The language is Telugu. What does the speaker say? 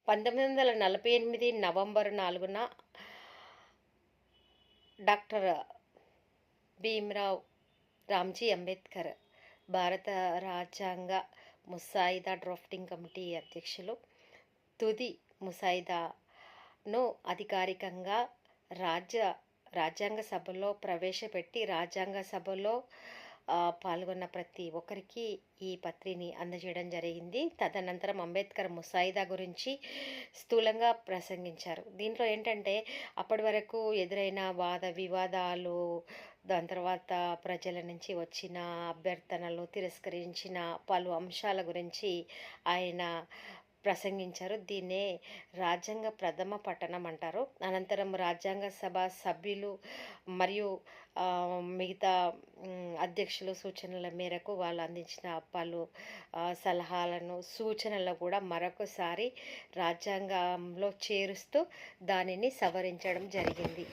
1948 నవంబర్ 4న డాక్టర్ భీమ్రావ్ రామ్జీ అంబేద్కర్ భారత రాజ్యాంగ ముసాయిదా డ్రాఫ్టింగ్ కమిటీ అధ్యక్షులు తుది ముసాయిదాను అధికారికంగా రాజ్యాంగ సభలో ప్రవేశపెట్టి రాజ్యాంగ సభలో పాల్గొన్న ప్రతి ఒక్కరికి ఈ పత్రిని అందజేయడం జరిగింది. తదనంతరం అంబేద్కర్ ముసాయిదా గురించి స్థూలంగా ప్రసంగించారు. దీంట్లో ఏంటంటే అప్పటి వరకు ఎదురైన వాద వివాదాలు, దాని తర్వాత ప్రజల నుంచి వచ్చిన అభ్యర్థనలు, తిరస్కరించిన పలు అంశాల గురించి ఆయన ప్రసంగించారు. దీన్నే రాజ్యాంగ ప్రథమ పఠనం అంటారు. అనంతరం రాజ్యాంగ సభ సభ్యులు మరియు మిగతా అధ్యక్షులు సూచనల మేరకు వాళ్ళు అందించిన పలు సలహాలను, సూచనలు కూడా మరొకసారి రాజ్యాంగంలో చేరుస్తూ దానిని సవరించడం జరిగింది.